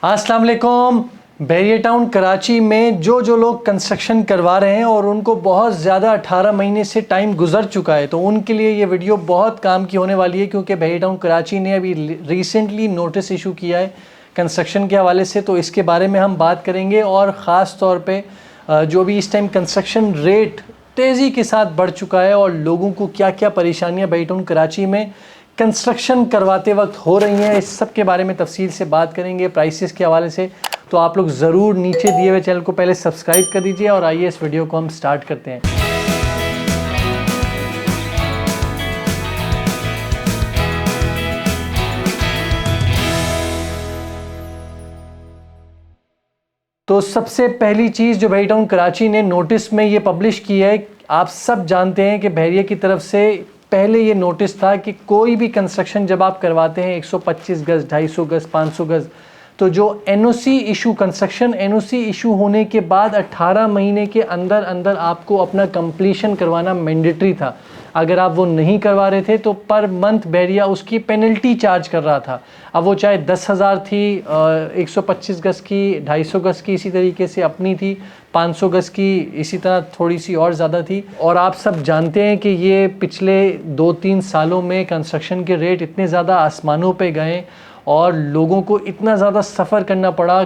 अस्सलाम वालेकुम। बहरिया टाउन कराची में जो लोग कंस्ट्रक्शन करवा रहे हैं और उनको बहुत ज़्यादा 18 महीने से टाइम गुजर चुका है, तो उनके लिए ये वीडियो बहुत काम की होने वाली है, क्योंकि बहरिया टाउन कराची ने अभी रिसेंटली नोटिस इशू किया है कंस्ट्रक्शन के हवाले से। तो इसके बारे में हम बात करेंगे और ख़ास तौर पे जो भी इस टाइम कंस्ट्रक्शन रेट तेज़ी के साथ बढ़ चुका है और लोगों को क्या क्या परेशानियाँ बहरिया टाउन कराची में कंस्ट्रक्शन करवाते वक्त हो रही हैं, इस सब के बारे में तफसील से बात करेंगे, प्राइसेस के हवाले से। तो आप लोग ज़रूर नीचे दिए हुए चैनल को पहले सब्सक्राइब कर दीजिए और आइए इस वीडियो को हम स्टार्ट करते हैं। तो सबसे पहली चीज़ जो बहरिया टाउन कराची ने नोटिस में ये पब्लिश की है, आप सब जानते हैं कि बहरिया की तरफ से पहले ये नोटिस था कि कोई भी कंस्ट्रक्शन जब आप करवाते हैं 125 गज़, 250 गज़, 500 गज़, तो जो NOC issue, construction NOC issue होने के बाद 18 महीने के अंदर अंदर आपको अपना कंप्लीशन करवाना मैंडेटरी था। अगर आप वो नहीं करवा रहे थे तो पर मंथ बहरिया उसकी पेनल्टी चार्ज कर रहा था। अब वो चाहे 10,000 थी, 125 गज़ की, 250 गज़ की इसी तरीके से अपनी थी, 500 गज़ की इसी तरह थोड़ी सी और ज़्यादा थी। और आप सब जानते हैं कि ये पिछले 2-3 सालों में कंस्ट्रक्शन के रेट इतने ज़्यादा आसमानों पे गए और लोगों को इतना ज़्यादा सफ़र करना पड़ा,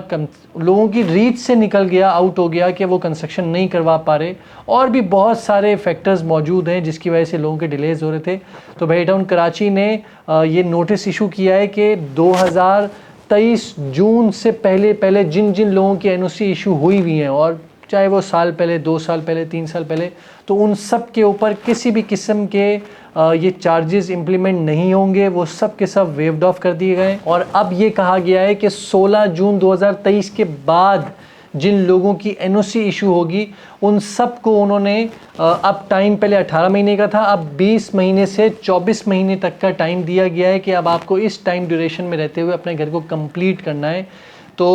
लोगों की रीच से निकल गया, आउट हो गया कि वो कंस्ट्रक्शन नहीं करवा पा रहे। और भी बहुत सारे फैक्टर्स मौजूद हैं जिसकी वजह से लोगों के डिलेज़ हो रहे थे। तो बहरिया टाउन कराची ने ये नोटिस इशू किया है कि 2023 जून से पहले जिन जिन लोगों की एनओसी इशू हुई हुई हैं, और चाहे वो साल पहले, 2 साल पहले, 3 साल पहले, तो उन सब के ऊपर किसी भी किस्म के ये चार्जेस इम्प्लीमेंट नहीं होंगे, वो सब के सब वेव्ड ऑफ कर दिए गए। और अब ये कहा गया है कि 16 जून 2023 के बाद जिन लोगों की एनओसी इशू होगी उन सब को उन्होंने अब टाइम, पहले 18 महीने का था, अब 20 महीने से 24 महीने तक का टाइम दिया गया है कि अब आपको इस टाइम ड्यूरेशन में रहते हुए अपने घर को कंप्लीट करना है। तो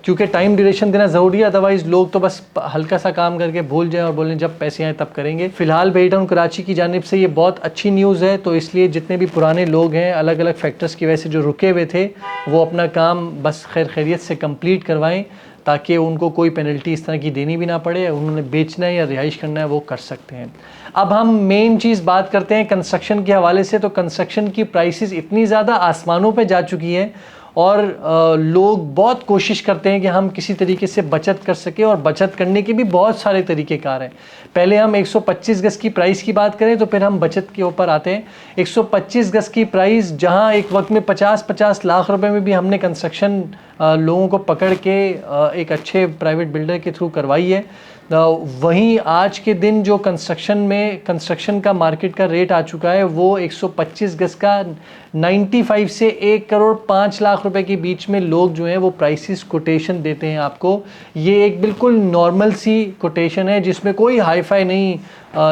क्योंकि टाइम ड्यूरेशन देना ज़रूरी है, अदरवाइज़ लोग तो बस हल्का सा काम करके भूल जाएं और बोलें जब पैसे आए तब करेंगे। फ़िलहाल बहरिया टाउन कराची की जानिब से ये बहुत अच्छी न्यूज़ है। तो इसलिए जितने भी पुराने लोग हैं, अलग अलग फैक्टर्स की वजह से जो रुके हुए थे, वो अपना काम बस खैर खैरियत से कंप्लीट करवाएं, ताकि उनको कोई पेनल्टी इस तरह की देनी भी ना पड़े। उन्होंने बेचना है या रिहाइश करना है वो कर सकते हैं। अब हम मेन चीज़ बात करते हैं कंस्ट्रक्शन के हवाले से। तो कंस्ट्रक्शन की प्राइसेस इतनी ज़्यादा आसमानों पे जा चुकी हैं और लोग बहुत कोशिश करते हैं कि हम किसी तरीके से बचत कर सकें, और बचत करने के भी बहुत सारे तरीक़ेकार हैं। पहले हम 125 गज़ की प्राइस की बात करें तो फिर हम बचत के ऊपर आते हैं। 125 गज़ की प्राइस जहां एक वक्त में 50-50 लाख रुपए में भी हमने कंस्ट्रक्शन लोगों को पकड़ के एक अच्छे प्राइवेट बिल्डर के थ्रू करवाई है, वहीं आज के दिन जो कंस्ट्रक्शन का मार्केट का रेट आ चुका है वो 125 गज़ का 95 से 1 करोड़ 5 लाख रुपए के बीच में लोग जो हैं वो प्राइसेस कोटेशन देते हैं आपको। ये एक बिल्कुल नॉर्मल सी कोटेशन है जिसमें कोई हाई फाई नहीं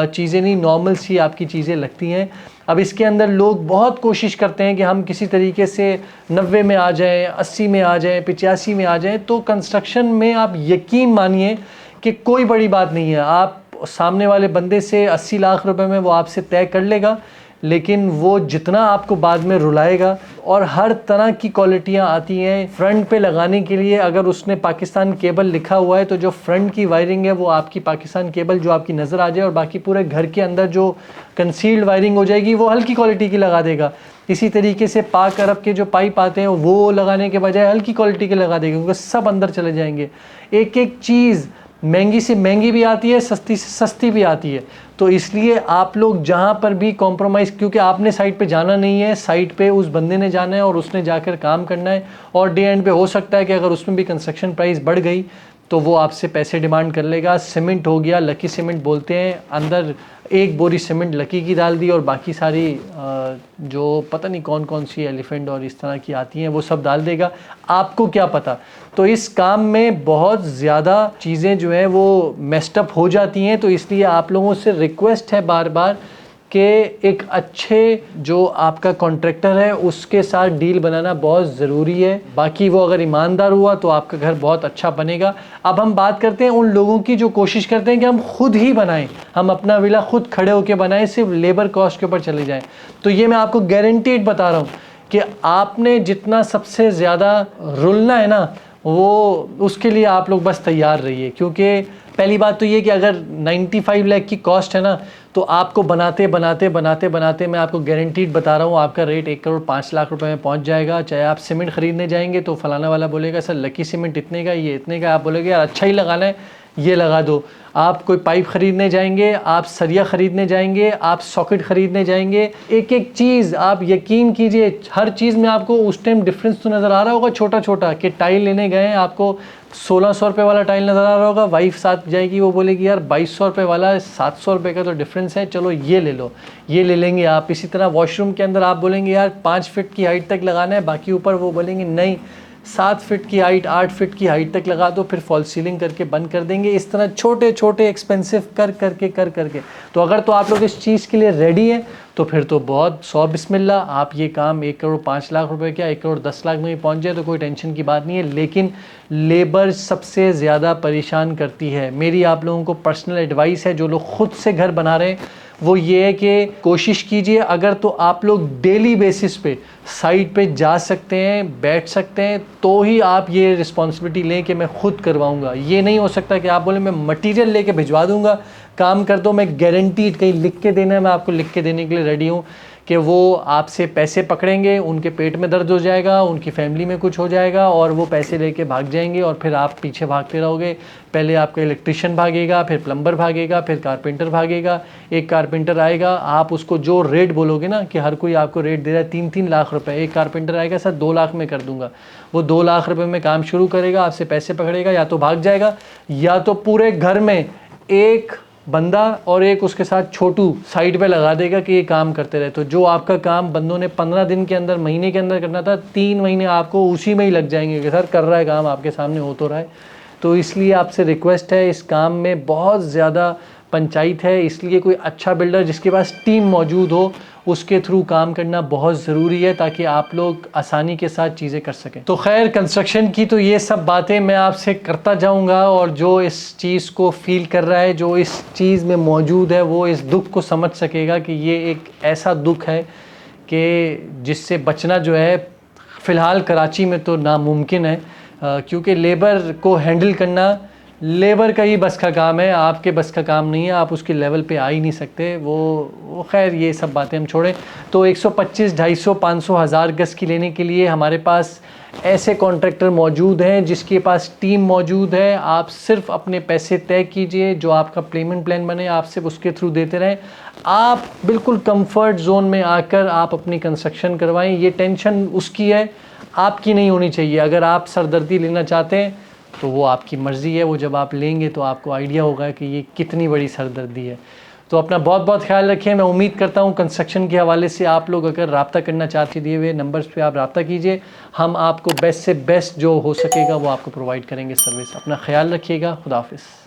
चीज़ें नहीं, नॉर्मल सी आपकी चीज़ें लगती हैं। अब इसके अंदर लोग बहुत कोशिश करते हैं कि हम किसी तरीके से 90 में आ जाएं, 80 में आ जाएं, 85 में आ जाएं। तो कंस्ट्रक्शन में आप यकीन मानिए कि कोई बड़ी बात नहीं है। आप सामने वाले बंदे से 80 लाख रुपए में वो आपसे तय कर लेगा, लेकिन वो जितना आपको बाद में रुलाएगा। और हर तरह की क्वालिटियाँ आती हैं फ्रंट पे लगाने के लिए। अगर उसने पाकिस्तान केबल लिखा हुआ है तो जो फ्रंट की वायरिंग है वो आपकी पाकिस्तान केबल जो आपकी नज़र आ जाए, और बाकी पूरे घर के अंदर जो कंसील्ड वायरिंग हो जाएगी वो हल्की क्वालिटी की लगा देगा। इसी तरीके से पाक अरब के जो पाइप आते हैं वो लगाने के बजाय हल्की क्वालिटी के लगा देगा, क्योंकि सब अंदर चले जाएंगे। एक एक चीज़ महंगी से महंगी भी आती है, सस्ती से सस्ती भी आती है। तो इसलिए आप लोग जहाँ पर भी कॉम्प्रोमाइज़, क्योंकि आपने साइट पे जाना नहीं है, साइट पे उस बंदे ने जाना है और उसने जाकर काम करना है। और डे एंड पे हो सकता है कि अगर उसमें भी कंस्ट्रक्शन प्राइस बढ़ गई तो वो आपसे पैसे डिमांड कर लेगा। सीमेंट हो गया, लकी सीमेंट बोलते हैं, अंदर एक बोरी सीमेंट लकी की डाल दी और बाकी सारी जो पता नहीं कौन कौन सी एलिफेंट और इस तरह की आती हैं वो सब डाल देगा, आपको क्या पता। तो इस काम में बहुत ज़्यादा चीज़ें जो हैं वो मेस्टअप हो जाती हैं। तो इसलिए आप लोगों से रिक्वेस्ट है बार बार कि एक अच्छे जो आपका कॉन्ट्रैक्टर है उसके साथ डील बनाना बहुत ज़रूरी है। बाकी वो अगर ईमानदार हुआ तो आपका घर बहुत अच्छा बनेगा। अब हम बात करते हैं उन लोगों की जो कोशिश करते हैं कि हम खुद ही बनाएं, हम अपना विला खुद खड़े होकर बनाएं, सिर्फ लेबर कॉस्ट के ऊपर चले जाएं। तो ये मैं आपको गारंटीड बता रहा हूँ कि आपने जितना सबसे ज़्यादा रुलना है ना, वो उसके लिए आप लोग बस तैयार रहिए। क्योंकि पहली बात तो ये कि अगर 95 लाख की कॉस्ट है ना, तो आपको बनाते बनाते बनाते बनाते मैं आपको गारंटीड बता रहा हूँ आपका रेट 1 करोड़ 5 लाख रुपए में पहुँच जाएगा। चाहे आप सीमेंट खरीदने जाएंगे तो फलाना वाला बोलेगा सर लकी सीमेंट इतने का, ये इतने का, आप बोलेगे यार अच्छा ही लगाना है ये लगा दो। आप कोई पाइप खरीदने जाएंगे, आप सरिया खरीदने जाएंगे, आप सॉकेट खरीदने जाएंगे, एक एक चीज़ आप यकीन कीजिए हर चीज़ में आपको उस टाइम डिफरेंस तो नज़र आ रहा होगा छोटा छोटा। कि टाइल लेने गए आपको 1600 रुपये वाला टाइल नज़र आ रहा होगा, वाइफ साथ जाएगी वो बोलेगी यार 2200 रुपये वाला 700 रुपये का तो डिफरेंस है, चलो ये ले लो, ये ले लेंगे आप। इसी तरह वॉशरूम के अंदर आप बोलेंगे यार 5 फीट की हाइट तक लगाना है, बाकी ऊपर वो बोलेंगे नहीं 7 फीट की हाइट 8 फीट की हाइट तक लगा दो, फिर फॉल सीलिंग करके बंद कर देंगे। इस तरह छोटे छोटे एक्सपेंसिव कर करके तो अगर तो आप लोग इस चीज़ के लिए रेडी हैं तो फिर तो बहुत 100 बिस्मिल्लाह, आप ये काम 1 करोड़ 5 लाख रुपए क्या 1 करोड़ 10 लाख में भी पहुंच जाए तो कोई टेंशन की बात नहीं है। लेकिन लेबर सबसे ज़्यादा परेशान करती है। मेरी आप लोगों को पर्सनल एडवाइस है जो लोग खुद से घर बना रहे हैं, वो ये है कि कोशिश कीजिए अगर तो आप लोग डेली बेसिस पे साइट पे जा सकते हैं, बैठ सकते हैं, तो ही आप ये रिस्पॉन्सिबिलिटी लें कि मैं खुद करवाऊंगा। ये नहीं हो सकता कि आप बोले मैं मटेरियल लेके भिजवा दूंगा, काम कर दो, मैं गारंटीड कहीं लिख के देना है, मैं आपको लिख के देने के लिए रेडी हूँ कि वो आपसे पैसे पकड़ेंगे, उनके पेट में दर्द हो जाएगा, उनकी फैमिली में कुछ हो जाएगा और वो पैसे लेके भाग जाएंगे और फिर आप पीछे भागते रहोगे। पहले आपका इलेक्ट्रिशियन भागेगा, फिर प्लम्बर भागेगा, फिर कारपेंटर भागेगा। एक कारपेंटर आएगा, आप उसको जो रेट बोलोगे ना कि हर कोई आपको रेट दे रहा है 3-3 लाख रुपए, एक कारपेंटर आएगा सर 2 लाख में कर दूंगा, वो 2 लाख रुपए में काम शुरू करेगा, आपसे पैसे पकड़ेगा, या तो भाग जाएगा या तो पूरे घर में एक बंदा और एक उसके साथ छोटू साइड पे लगा देगा कि ये काम करते रहे। तो जो आपका काम बंदों ने 15 दिन के अंदर, महीने के अंदर करना था, 3 महीने आपको उसी में ही लग जाएंगे कि सर कर रहा है काम, आपके सामने हो तो रहा है। तो इसलिए आपसे रिक्वेस्ट है, इस काम में बहुत ज़्यादा पंचायत है, इसलिए कोई अच्छा बिल्डर जिसके पास टीम मौजूद हो उसके थ्रू काम करना बहुत ज़रूरी है ताकि आप लोग आसानी के साथ चीज़ें कर सकें। तो खैर कंस्ट्रक्शन की तो ये सब बातें मैं आपसे करता जाऊंगा और जो इस चीज़ को फील कर रहा है, जो इस चीज़ में मौजूद है, वो इस दुख को समझ सकेगा कि ये एक ऐसा दुख है कि जिससे बचना जो है फ़िलहाल कराची में तो नामुमकिन है, क्योंकि लेबर को हैंडल करना लेबर का ही बस का काम है, आपके बस का काम नहीं है, आप उसके लेवल पे आ ही नहीं सकते। वो खैर ये सब बातें हम छोड़ें। तो 125, 250, 500, 1000 गज की लेने के लिए हमारे पास ऐसे कॉन्ट्रैक्टर मौजूद हैं जिसके पास टीम मौजूद है। आप सिर्फ अपने पैसे तय कीजिए, जो आपका पेमेंट प्लान बने आप सिर्फ उसके थ्रू देते रहें। आप बिल्कुल कंफर्ट जोन में आकर आप अपनी कंस्ट्रक्शन करवाएं। ये टेंशन उसकी है, आपकी नहीं होनी चाहिए। अगर आप सरदर्दी लेना चाहते हैं तो वो आपकी मर्ज़ी है, वो जब आप लेंगे तो आपको आइडिया होगा कि ये कितनी बड़ी सरदर्दी है। तो अपना बहुत बहुत ख्याल रखें। मैं उम्मीद करता हूँ कंस्ट्रक्शन के हवाले से आप लोग अगर रब्ता करना चाहते दिए हुए नंबर्स पे आप रब्ता कीजिए, हम आपको बेस्ट से बेस्ट जो हो सकेगा वो आपको प्रोवाइड करेंगे सर्विस। अपना ख्याल रखिएगा, खुदा हाफिज़।